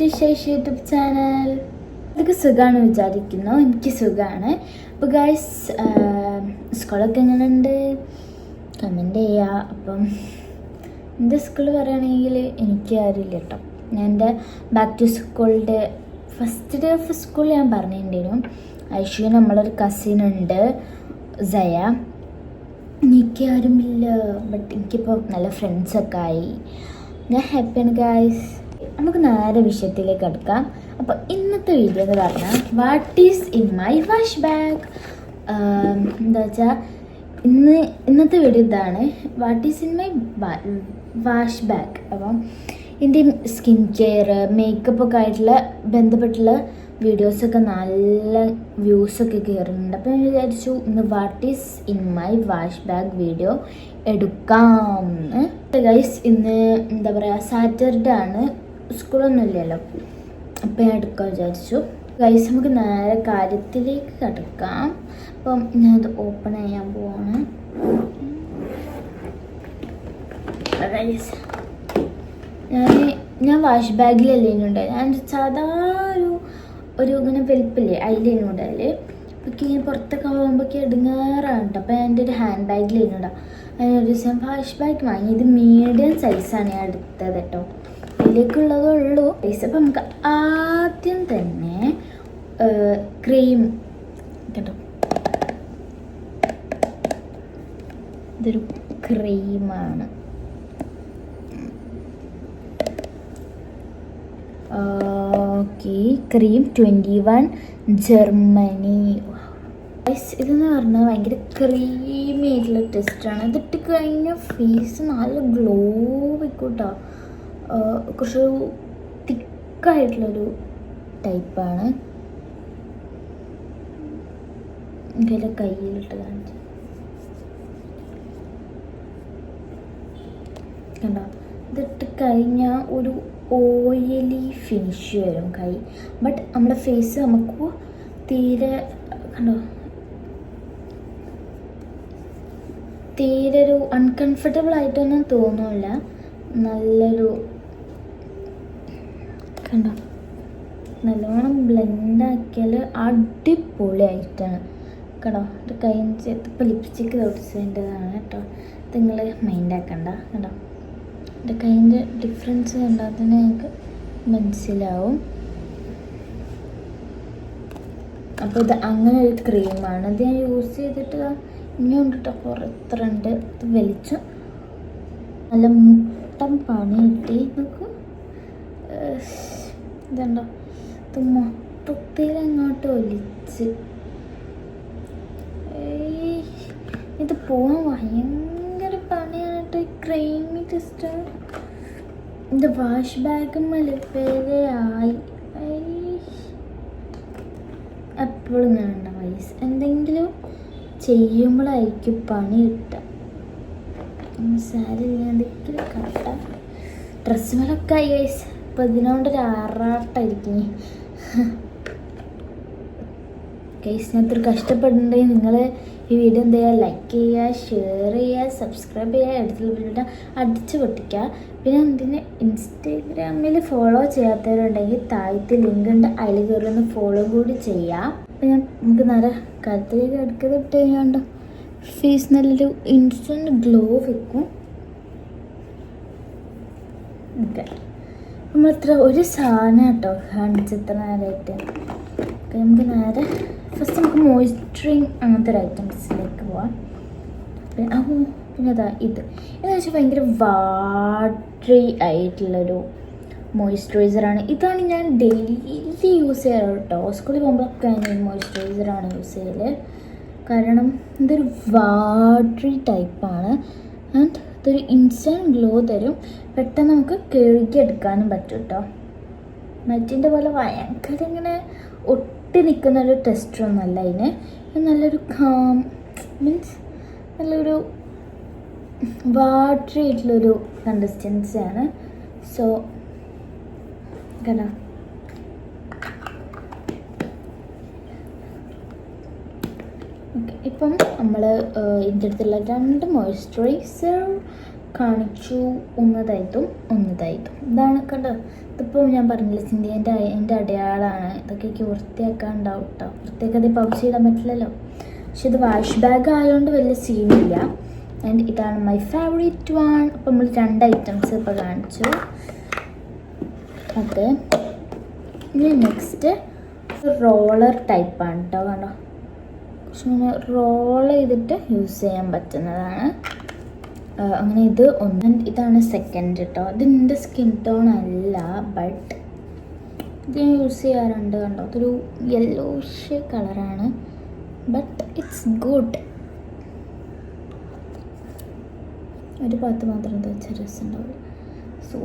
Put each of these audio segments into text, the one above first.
To Shesh YouTube channel. ഇതൊക്കെ സുഖമാണ് വിചാരിക്കുന്നു. എനിക്ക് സുഖമാണ്. അപ്പോൾ ഗൈസ്, സ്കൂളൊക്കെ എങ്ങനെയുണ്ട് കമൻറ്റ് ചെയ്യുക. അപ്പം എൻ്റെ സ്കൂൾ പറയുകയാണെങ്കിൽ എനിക്ക് അറിയില്ല കേട്ടോ. ഞാൻ എൻ്റെ ബാക്ക് ടു സ്കൂളിൻ്റെ ഫസ്റ്റ് ഡേ ഓഫ് സ്കൂൾ ഞാൻ പറഞ്ഞിട്ടുണ്ടായിരുന്നു. ഐഷു നമ്മളൊരു കസിനുണ്ട് സയ. എനിക്ക് ആരുമില്ല, ബട്ട് എനിക്കിപ്പോൾ നല്ല ഫ്രണ്ട്സൊക്കെ ആയി. ഞാൻ ഹാപ്പിയാണ് ഗൈസ്. നമുക്ക് നേരെ വിഷയത്തിലേക്ക് എടുക്കാം. അപ്പോൾ ഇന്നത്തെ വീഡിയോ എന്ന് പറഞ്ഞാൽ what is in my wash bag. എന്താ വെച്ചാൽ ഇന്നത്തെ വീഡിയോ ഇതാണ്, what is in my wash bag. അപ്പം എൻ്റെ സ്കിൻ കെയർ മേക്കപ്പൊക്കെ ആയിട്ടുള്ള ബന്ധപ്പെട്ടുള്ള വീഡിയോസൊക്കെ നല്ല വ്യൂസൊക്കെ കയറുന്നുണ്ട്. അപ്പോൾ ഞാൻ വിചാരിച്ചു ഇന്ന് what is in my wash bag video എടുക്കാം. ഗൈസ്, ഇന്ന് എന്താ പറയുക, സാറ്റർഡേ ആണ്, സ്കൂളൊന്നും ഇല്ലല്ലോ. അപ്പം ഞാൻ എടുക്കാൻ വിചാരിച്ചു. ഗൈസ്, നമുക്ക് നേരെ കാര്യത്തിലേക്ക് കിടക്കാം. അപ്പം ഞാനത് ഓപ്പൺ ചെയ്യാൻ പോവാണ്. ഗൈസ്, ഞാൻ വാഷ് ബാഗിലല്ലേനുണ്ട്. ഞാൻ സാധാ ഒരു ഇങ്ങനെ വെളുപ്പില്ലേ അതിലേനുണ്ടല്ലേ. അപ്പോൾ ഇങ്ങനെ പുറത്തൊക്കെ പോകുമ്പോഴേക്ക് ഇടുങ്ങാറാണ് കേട്ടോ. അപ്പോൾ എൻ്റെ ഒരു ഹാൻഡ് ബാഗിലേനുണ്ടാവും. അതിനൊരു ദിവസം വാഷ് ബാഗ് വാങ്ങി. ഇത് മീഡിയം സൈസാണ് ഞാൻ എടുത്തത് കേട്ടോ. ഇതിലേക്കുള്ളതേ ഉള്ളൂ സൈസ്. അപ്പോൾ നമുക്ക് ആദ്യം തന്നെ ക്രീം കേട്ടോ. ഇതൊരു ക്രീമാണ്. Okay, cream 21 Germany. ഇതെന്ന് പറഞ്ഞാൽ ഭയങ്കര ക്രീമി ആയിട്ടുള്ള ടെസ്റ്റാണ്. ഇതിട്ട് കഴിഞ്ഞാൽ ഫേസ് നല്ല ഗ്ലോ വെക്കൂട്ടോ. കുറച്ചൊരു തിക്കായിട്ടുള്ളൊരു ടൈപ്പാണ്. എൻ്റെ കയ്യിലിട്ട് കാണിച്ചു കണ്ടോ. ഇതിട്ട് കഴിഞ്ഞാൽ ഒരു ഓയിലി ഫിനിഷ് വരും കൈ. ബട്ട് നമ്മുടെ ഫേസ് നമുക്ക് തീരെ കണ്ടോ, തീരെ ഒരു അൺകംഫർട്ടബിൾ ആയിട്ടൊന്നും തോന്നില്ല. നല്ലൊരു കണ്ടോ, നല്ലോണം ബ്ലെൻഡാക്കിയാൽ അടിപൊളിയായിട്ടാണ് കേട്ടോ. ഇത് കൈയും ചേർത്ത് ഇപ്പോൾ ലിപ്സ്റ്റിക്ക് തൊടിച്ചതിൻ്റെതാണ് കേട്ടോ. ഇത് നിങ്ങൾ മൈൻഡാക്കണ്ട കേട്ടോ. എൻ്റെ കൈൻ്റെ ഡിഫറൻസ് കണ്ടാൽ തന്നെ നിങ്ങൾക്ക് മനസ്സിലാവും. അപ്പോൾ ഇത് അങ്ങനെ ഒരു ക്രീമാണ്. ഇത് ഞാൻ യൂസ് ചെയ്തിട്ട് ഇനിയും കേട്ടോ പുറത്ര ഉണ്ട്. ഇത് വലിച്ചു നല്ല മുട്ടം പണി കിട്ടി നമുക്ക്. ഇതുണ്ടോ, ഇത് മൊത്തത്തിൽ അങ്ങോട്ട് ഒലിച്ച് ഇത് പോകാൻ ഭയങ്കര പണിയായിട്ട് ക്രീമി ടെസ്റ്റ്. ഇത് വാഷ് ബാഗും മലപ്പേരയായി എപ്പോഴും വേണ്ട വയസ്സ് എന്തെങ്കിലും ചെയ്യുമ്പോഴായിരിക്കും പണി കിട്ടുക. സാരി എന്തെങ്കിലും കട്ട ഡ്രസ്സുകളൊക്കെ ആയി വയസ്സ്. അപ്പം ഇതിനോണ്ടൊരു ആറാട്ടായിരിക്കും കേസിനകത്തൊരു കഷ്ടപ്പെടുന്നുണ്ടെങ്കിൽ നിങ്ങൾ ഈ വീഡിയോ എന്ത് ചെയ്യുക, ലൈക്ക് ചെയ്യുക, ഷെയർ ചെയ്യുക, സബ്സ്ക്രൈബ് ചെയ്യുക, എടുത്തിട്ട് അടിച്ചു പൊട്ടിക്കുക. പിന്നെ എന്തിന് ഇൻസ്റ്റാഗ്രാമിൽ ഫോളോ ചെയ്യാത്തവരുണ്ടെങ്കിൽ താഴത്ത് ലിങ്ക് ഉണ്ട്, അതിൽ കയറി ഒന്ന് ഫോളോ കൂടി ചെയ്യാം. അപ്പം നമുക്ക് നേരെ കഴുത്തിലേക്ക് എടുക്കുന്നത് ഇട്ട് കഴിഞ്ഞാണ്ടോ ഫേസ് നല്ലൊരു ഇൻസ്റ്റൻറ്റ് ഗ്ലോ വെക്കും. ഓക്കെ, നമ്മളിത്ര ഒരു സാധനം കേട്ടോ കാണിച്ചിത്ര നേരമായിട്ട്. നമുക്ക് നേരെ ഫസ്റ്റ് നമുക്ക് മോയ്സ്ചറിങ് അങ്ങനത്തെ ഒരു ഐറ്റംസിലേക്ക് പോവാം. പിന്നെ അതാ എന്ന് വെച്ചാൽ ഭയങ്കര വാട്ടറി ആയിട്ടുള്ളൊരു മോയ്സ്ചറൈസറാണ്. ഇതാണ് ഞാൻ ഡെയിലി യൂസ് ചെയ്യാറ് കേട്ടോ. സ്കൂളിൽ പോകുമ്പോഴൊക്കെ ഞാൻ മോയ്സ്ചറൈസറാണ് യൂസ് ചെയ്യല്. കാരണം ഇതൊരു വാട്ടറി ടൈപ്പാണ് ആൻഡ് ഇതൊരു ഇൻസ്റ്റൻറ്റ് ഗ്ലോ തരും. പെട്ടെന്ന് നമുക്ക് കഴുകിയെടുക്കാനും പറ്റും കേട്ടോ. മറ്റിൻ്റെ പോലെ ഭയങ്കര ഇങ്ങനെ ഒട്ടി നിൽക്കുന്നൊരു ടെസ്റ്ററൊന്നുമല്ല ഇതിന്. നല്ലൊരു കാം മീൻസ് നല്ലൊരു വാട്ടറി ആയിട്ടുള്ളൊരു കൺസിസ്റ്റൻസിയാണ്. സോ കേട്ടോ, ഓക്കെ. ഇപ്പം നമ്മൾ ഇതിൻ്റെ അടുത്തുള്ള 2 മോയ്സ്ചറൈസർ കാണിച്ചു. ഒന്നതായിട്ടും ഇതാണ് കണ്ടോ. ഇതിപ്പോൾ ഞാൻ പറഞ്ഞില്ല സിന്ധ്യ എൻ്റെ അടയാളമാണ്. ഇതൊക്കെ എനിക്ക് വൃത്തിയാക്കാൻ ഉണ്ടാവും കേട്ടോ. വൃത്തിയാക്കാതെ പൗച്ച് ചെയ്യാൻ പറ്റില്ലല്ലോ. പക്ഷെ ഇത് വാഷ് ബാഗ് ആയതുകൊണ്ട് വലിയ സീനില്ല. ആൻഡ് ഇതാണ് മൈ ഫേവറേറ്റ് വൺ. അപ്പോൾ നമ്മൾ 2 ഐറ്റംസ് ഇപ്പോൾ കാണിച്ചു. ഓക്കെ, ഇനി നെക്സ്റ്റ് റോളർ ടൈപ്പാണ് കേട്ടോ. കണ്ടോ, പക്ഷെ ഇങ്ങനെ റോൾ ചെയ്തിട്ട് യൂസ് ചെയ്യാൻ പറ്റുന്നതാണ്. അങ്ങനെ ഇത് ഒന്ന്. ഇതാണ് സെക്കൻഡ് കേട്ടോ. ഇത് എൻ്റെ സ്കിൻ ടോൺ അല്ല, ബട്ട് ഇത് ഞാൻ യൂസ് ചെയ്യാറുണ്ട്. കണ്ടോ, അതൊരു യെല്ലോഷ് കളറാണ്, ബട്ട് ഇറ്റ്സ് ഗുഡ്. ഒരു ഭാഗത്ത് മാത്രം തേച്ച രസമുണ്ടാവും. സോ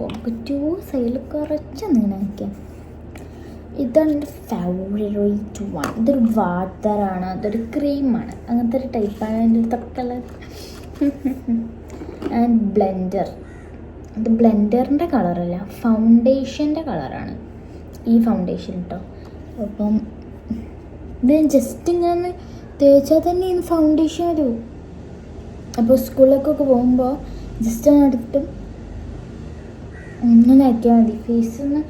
സൈഡിൽ കുറച്ച് ഇങ്ങനെ വയ്ക്കാം. ഇതാണ് എൻ്റെ ഫേവറേറ്റ് വൺ. ഇതൊരു വാട്ടറാണ്, അതൊരു ക്രീമാണ്, അങ്ങനത്തെ ഒരു ടൈപ്പാണ്. എൻ്റെ കളർ ആൻഡ് ബ്ലെൻഡർ. ഇത് ബ്ലെൻഡറിൻ്റെ കളറല്ല, ഫൗണ്ടേഷൻ്റെ കളറാണ് ഈ ഫൗണ്ടേഷൻ കേട്ടോ. അപ്പം ഇത് ജസ്റ്റ് ഇങ്ങനെ തേച്ചാൽ തന്നെ ഇന്ന് ഫൗണ്ടേഷൻ വരും. അപ്പോൾ സ്കൂളിലേക്കൊക്കെ പോകുമ്പോൾ ജസ്റ്റ് ഒന്ന് എടുത്തിട്ടും ഇങ്ങനെ ആക്കിയാൽ മതി. ഫേസിൽ നിന്ന്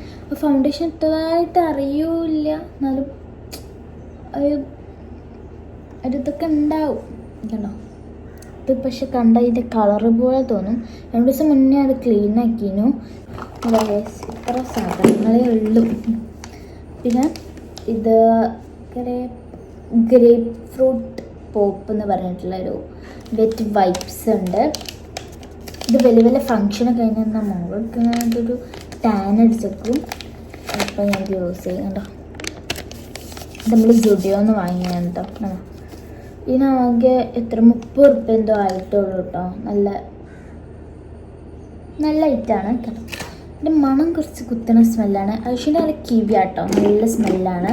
ഫൗണ്ടേഷൻ ഇട്ടതായിട്ട് അറിയൂല, എന്നാലും ഒരിതൊക്കെ ഉണ്ടാവും. കണ്ടോ, ഇത് പക്ഷെ കണ്ട ഇതിൻ്റെ കളറ് പോലെ തോന്നും. 2 ദിവസം മുന്നേ അത് ക്ലീൻ ആക്കിയിരുന്നു. ഇത്ര സാധനങ്ങളേ ഉള്ളൂ. പിന്നെ ഇത് ഗ്രേപ്പ് ഫ്രൂട്ട് പോപ്പ് എന്ന് പറഞ്ഞിട്ടുള്ളൊരു വെറ്റ് വൈപ്സ് ഉണ്ട്. ഇത് വലിയ വലിയ ഫങ്ഷനൊക്കെ കഴിഞ്ഞാൽ മോൾക്ക് ഒരു ടാൻ അടിച്ചേക്കും. അപ്പോൾ ഞാൻ യൂസ് ചെയ്യും കേട്ടോ. ഇത് നമ്മൾ ജുഡിയോന്ന് വാങ്ങിയാണ് കേട്ടോ. ഇതിനാകെ എത്ര 30 റുപ്യ എന്തോ ആയിട്ടുള്ളൂ കേട്ടോ. നല്ല ഐറ്റാണ് കേട്ടോ. ഇതിൻ്റെ മണം കുറച്ച് കുത്തുന്ന സ്മെല്ലാണ്. ആവശ്യം നല്ല കിവി ആട്ടോ, നല്ല സ്മെല്ലാണ്.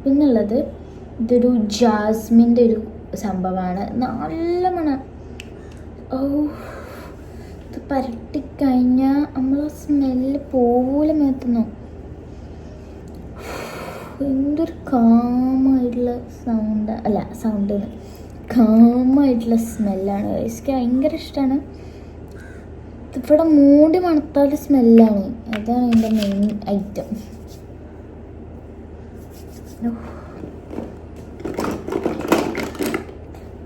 പിന്നുള്ളത് ഇതൊരു ജാസ്മിൻ്റെ ഒരു സംഭവമാണ്, നല്ല മണം. ഇത് പരട്ടിക്കഴിഞ്ഞാൽ നമ്മൾ സ്മെല്ല് പോലും മേത്തുന്നു. എന്തൊരു കാമായിട്ടുള്ള കാമായിട്ടുള്ള സ്മെല്ലാണ്. എനിക്ക് ഭയങ്കര ഇഷ്ടമാണ്. ഇവിടെ മൂടി മണത്താത്ത സ്മെല്ലാണ്. അതാണ് എൻ്റെ മെയിൻ ഐറ്റം.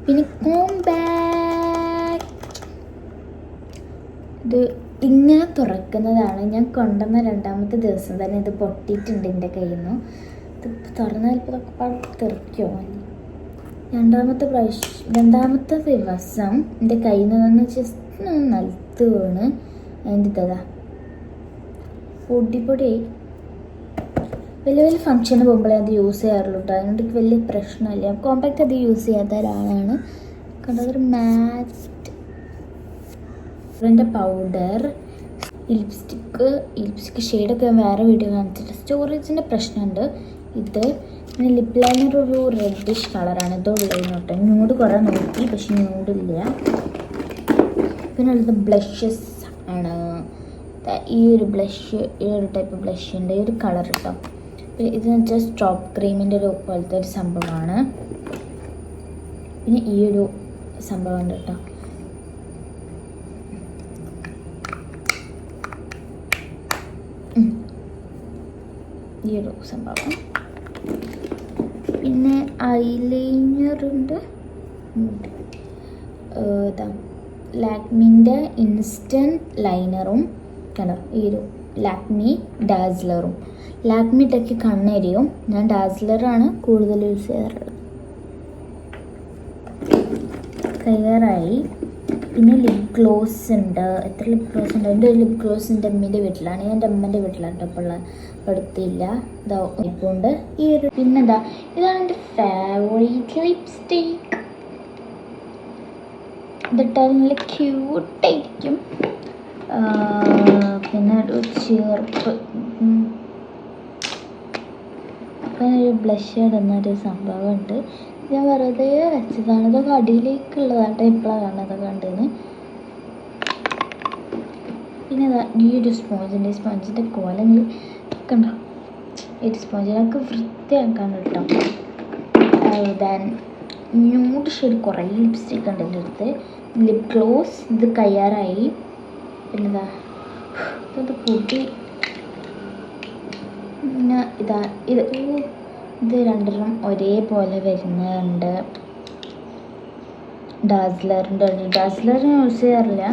പിന്നെ കോംപാക്ട്. ഇത് ഇങ്ങനെ തുറക്കുന്നതാണ്. ഞാൻ കൊണ്ടുവന്ന 2ാമത്തെ ദിവസം തന്നെ ഇത് പൊട്ടിയിട്ടുണ്ട് എൻ്റെ കയ്യിൽ നിന്ന്. ഇത് തുറന്നാൽ ഇപ്പോൾ ഇതൊക്കെ തെറിക്കുമോ? 2ാമത്തെ ദിവസം എൻ്റെ കയ്യിൽ നിന്ന് ജസ്റ്റ് നിലത്ത് വീണ് അതിൻ്റെ ഇതാ പൊടിയായി. വലിയ ഫംഗ്ഷന് പോകുമ്പോഴേ അത് യൂസ് ചെയ്യാറുള്ളൂ കേട്ടോ. അതുകൊണ്ട് വലിയ പ്രശ്നമില്ല. കോമ്പാക്റ്റ് അത് യൂസ് ചെയ്യാത്ത ഒരാളാണ്. കണ്ടതൊരു മാറ്റ് പൗഡർ, ലിപ്സ്റ്റിക്ക് ഷെയ്ഡൊക്കെ വേറെ വീഡിയോ കാണിച്ചിട്ട് സ്റ്റോറേജിൻ്റെ പ്രശ്നമുണ്ട്. ഇത് പിന്നെ ലിപ് ലൈനർ ഒരു റെഡിഷ് കളറാണ് ഇതുള്ളത് കേട്ടോ. ന്യൂഡ് കുറേ നോക്കി, പക്ഷെ ന്യൂഡില്ല. പിന്നെ ഉള്ളത് ബ്ലഷസ് ആണ്. ഈ ഒരു ടൈപ്പ് ബ്ലഷ് ഉണ്ട്, ഈ ഒരു കളർ കേട്ടോ. ഇത് ജസ്റ്റ് ഡ്രോപ്പ് ക്രീമിൻ്റെ ഒരു പോലത്തെ ഒരു സംഭവമാണ്. പിന്നെ ഈ ഒരു സംഭവം ഉണ്ട് കേട്ടോ. ഈ ഒരു സംഭവം. പിന്നെ ഐലൈനറുണ്ട്. ഇതാ ലാക്മിൻ്റെ ഇൻസ്റ്റൻറ്റ് ലൈനറും കണ്ടോ. ഈ ഒരു ലാക്മി ഡാസ്ലറും. ലാക്മി ടെക്ക് കണ്ണെരിയും. ഞാൻ ഡാസ്ലറാണ് കൂടുതൽ യൂസ് ചെയ്യാറുള്ളത്. ക്ലിയറായി. പിന്നെ ലിപ് ഗ്ലോസ് ഉണ്ട്. എത്ര ലിപ് ഗ്ലോസ് ഉണ്ട്? എൻ്റെ ഒരു ലിപ് ഗ്ലോസ് എൻ്റെ അമ്മേൻ്റെ വീട്ടിലാണ്. ഞാൻ എൻ്റെ അമ്മേൻ്റെ വീട്ടിലാണ് ഇപ്പോൾ എടുത്തില്ല. ഇതാ ഇപ്പോൾ ഉണ്ട് ഈ ഒരു. പിന്നെന്താ, ഇതാണ് എൻ്റെ ഫേവറേറ്റ് ലിപ്സ്റ്റിക്ക്. ഇതിട്ടാൽ നല്ല ക്യൂട്ടായിരിക്കും. പിന്നെ ഒരു ചെറുപ്പ് അപ്പം ഒരു ബ്ലഷ് ഇടുന്നൊരു സംഭവമുണ്ട്. ഞാൻ വെറുതെ വെച്ചതാണ്. ഇതൊക്കെ അടിയിലേക്കുള്ളതാട്ടോ. ഇപ്പോഴാണ് കാണുന്നത് കണ്ടെന്ന്. പിന്നെ ഈ ഒരു സ്പോഞ്ചിൻ്റെ കോലങ്ങൾ ഒക്കെ ഉണ്ടാവും. ഈ ഒരു സ്പോഞ്ചിനൊക്കെ വൃത്തിയാക്കാൻ കേട്ടോ. ദെൻ ന്യൂഡ് ഷെയ്ഡ് കുറേ ലിപ്സ്റ്റിക് ഉണ്ട് എൻ്റെ അടുത്ത്. ലിപ് ഗ്ലോസ് ഇത് കയ്യാറായി. പിന്നെന്താ ഇത് പൊടി. പിന്നെ ഇത് രണ്ടെണ്ണം ഒരേപോലെ വരുന്നുണ്ട്. ഡാസ്ലറിൻ്റെ ഡാസ്ലർ യൂസ് ചെയ്യാറില്ല.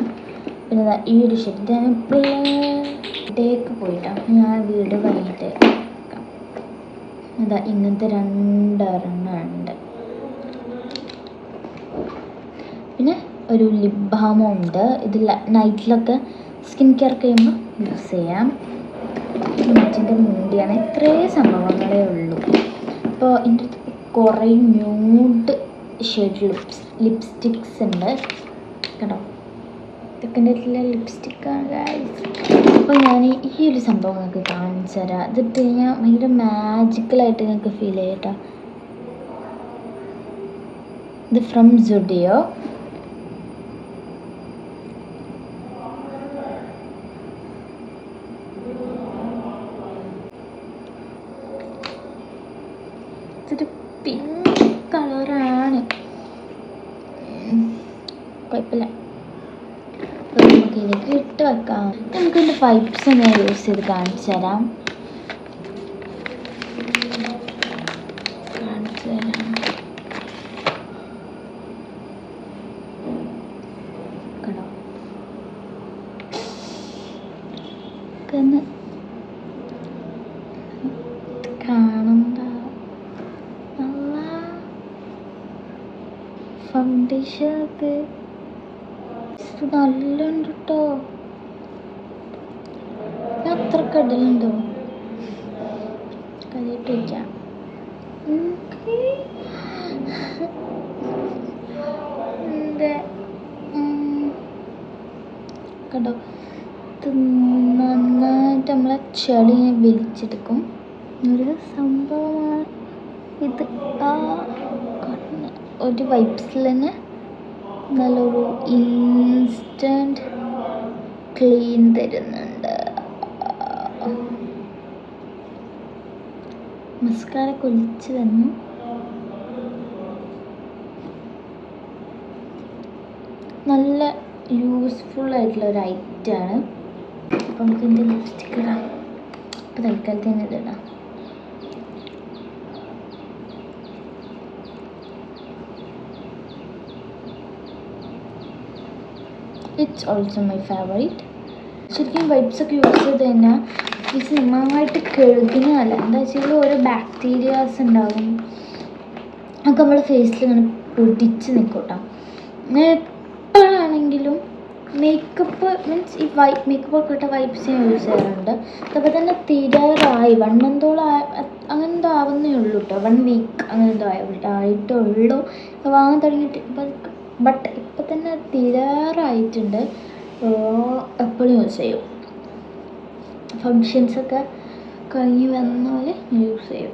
പിന്നെ ഈ ഒരു ഷെയ്ഡ് ഞാൻ ഇവിടേക്ക് പോയിട്ടാണ് ഞാൻ വീട് കഴിഞ്ഞിട്ട് ഇങ്ങനത്തെ രണ്ടെണ്ണം ഉണ്ട്. പിന്നെ ഒരു ലിപ് ബാമും ഉണ്ട്. ഇത് നൈറ്റിലൊക്കെ സ്കിൻ കെയർ ചെയ്യുമ്പോൾ യൂസ് ചെയ്യാം. മച്ചിൻ്റെ മുണ്ടിയാണ്. ഇത്രയും സംഭവങ്ങളേ ഉള്ളൂ. അപ്പോൾ എൻ്റെ അടുത്ത് കുറേ ന്യൂഡ് ഷെയ്ഡ് ലിപ്സ്റ്റിക്സ് ഉണ്ട് കേട്ടോ. ഇതൊക്കെ എൻ്റെ അടുത്തുള്ള ലിപ്സ്റ്റിക്കാണ് ഗൈസ്. അപ്പോൾ ഞാൻ ഈ ഒരു സംഭവം നിങ്ങൾക്ക് കാണിച്ചു തരാം. ഇതിട്ട് കഴിഞ്ഞാൽ ഭയങ്കര മാജിക്കലായിട്ട് നിങ്ങൾക്ക് ഫീൽ ചെയ്യട്ടോ. ഇത് ഫ്രം സുഡിയോ. ഇതൊരു പിങ്ക് കളറാണ്. കുഴപ്പമില്ല. അപ്പോൾ നമുക്ക് ഇതിലേക്ക് ഇട്ട് വെക്കാം. നമുക്കിതിൻ്റെ വൈപ്സ് ഞാൻ യൂസ് ചെയ്ത് കാണിച്ചു തരാം. കാണണ്ട ഫൗണ്ടേഷൻ ഒക്കെ നല്ലുണ്ട് കേട്ടോ. അത്ര കടലുണ്ടോ കളിയിട്ട് വയ്ക്കാം. കേട്ടോ ഇത് നന്നായിട്ട് നമ്മളെ ചെളിയെ വലിച്ചെടുക്കും ഒരു സംഭവമാണ് ഇത്. ഒരു വൈപ്സിൽ തന്നെ നല്ലൊരു ഇൻസ്റ്റൻറ്റ് ക്ലീൻ തരുന്നുണ്ട്. മസ്കാര കൊലിച്ച് തന്നു. നല്ല യൂസ്ഫുൾ ആയിട്ടുള്ള ഒരു ഐറ്റമാണ്. അപ്പം നമുക്ക് ഇതിൻ്റെ ലിപ്സ്റ്റിക്ക് ഇടാം. അപ്പോൾ തൽക്കാലത്തിന് ഇതിടാം. It's also my favourite. ശരിക്കും വൈപ്സൊക്കെ യൂസ് ചെയ്ത് കഴിഞ്ഞാൽ ഫേസ് നന്നായിട്ട് കഴുകുന്നതല്ല. എന്താ വെച്ചാൽ ഓരോ ബാക്ടീരിയാസ് ഉണ്ടാകും. അതൊക്കെ നമ്മുടെ ഫേസിൽ ഇങ്ങനെ പിടിച്ച് നിൽക്കും കേട്ടോ. എപ്പോഴാണെങ്കിലും മേക്കപ്പ് മീൻസ് ഈ മേക്കപ്പ് ഒക്കെ ഇട്ട വൈപ്സ് ഞാൻ യൂസ് ചെയ്യാറുണ്ട്. അതപ്പോൾ തന്നെ തീരാറായി 1 മന്തോളം അങ്ങനെ എന്തോ ആവുന്നേ ഉള്ളൂ കേട്ടോ. 1 വീക്ക് അങ്ങനെ എന്തോ ആയിട്ടുള്ളൂ വാങ്ങാൻ തുടങ്ങിയിട്ട്. ബട്ട് ഇപ്പം തന്നെ തീരാറായിട്ടുണ്ട്. എപ്പോഴും യൂസ് ചെയ്യും. ഫങ്ഷൻസൊക്കെ കഴിഞ്ഞ് വന്നാൽ യൂസ് ചെയ്യും.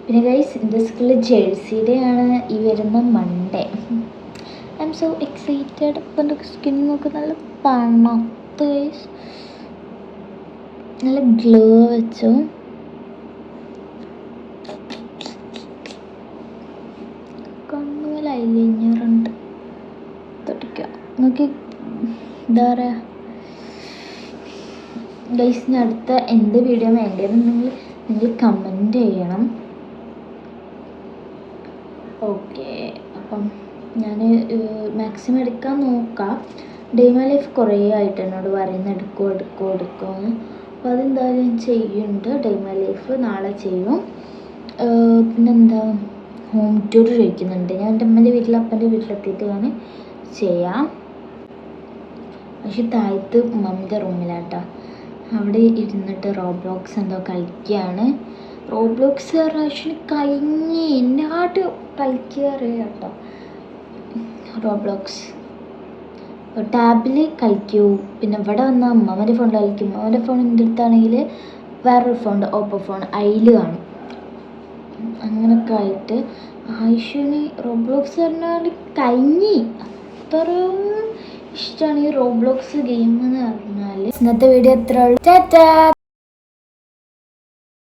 പിന്നെ ഗൈസ് എൻ്റെ സ്കൂളിൽ ജേഴ്സിയുടെയാണ് ഈ വരുന്ന Monday. I M so excited. അപ്പം എൻ്റെ സ്കിന്നൊക്കെ നല്ല തണുത്ത് ഗൈസ് നല്ല ഗ്ലോ വെച്ചു. കണ്ണുകൾ ഐലൈനറുണ്ട് തൊട്ടിക്കാം. നിങ്ങൾക്ക് എന്താ പറയുക ഗൈസിന് അടുത്ത എന്ത് വീഡിയോ വേണ്ടതെന്നുണ്ടെങ്കിൽ നിങ്ങൾ കമൻറ്റ് ചെയ്യണം. ഓക്കെ, അപ്പം ഞാൻ മാക്സിമം എടുക്കാൻ നോക്കാം. ഡെയ്മ ലൈഫ് കുറേ ആയിട്ട് എന്നോട് പറയുന്നത് എടുക്കുമെന്ന്. അപ്പോൾ അതെന്തായാലും ഞാൻ ചെയ്യുന്നുണ്ട്. ഡെയ്മ ലൈഫ് നാളെ ചെയ്യും. പിന്നെന്താ ഹോം ടൂർ ചോദിക്കുന്നുണ്ട്. ഞാൻ എൻ്റെ അമ്മൻ്റെ അപ്പൻ്റെ വീട്ടിലെത്തിയിട്ട് ഞാൻ ചെയ്യാം. പക്ഷെ താഴത്ത് മമ്മിൻ്റെ റൂമിലാട്ടോ. അവിടെ ഇരുന്നിട്ട് റോബ്ലോക്സ് എന്തോ കളിക്കുകയാണ്. റോബ്ലോക്സ് പ്രാവശ്യം കഴിഞ്ഞ് എന്നാട്ട് കളിക്കാറ് കേട്ടോ. റോബ്ലോക്സ് ടാബിൽ കളിക്കൂ. പിന്നെ ഇവിടെ വന്നാൽ അമ്മമ്മൻ്റെ ഫോണിൽ കളിക്കും. അമ്മമ്മൻ്റെ ഫോൺ എൻ്റെ അടുത്താണെങ്കിൽ വേറൊരു ഫോൺ ഓപ്പോ ഫോൺ അതിൽ കാണും. അങ്ങനെയൊക്കെ ആയിട്ട് ആയിഷുവിന് റോബ്ലോക്സ് പറഞ്ഞാൽ കഴിഞ്ഞ് അത്രയും ഇഷ്ടമാണ് ഈ റോബ്ലോക്സ് ഗെയിം എന്ന് പറഞ്ഞാൽ. ഇന്നത്തെ വീഡിയോ എത്ര ഉള്ളൂ. ടാറ്റാ.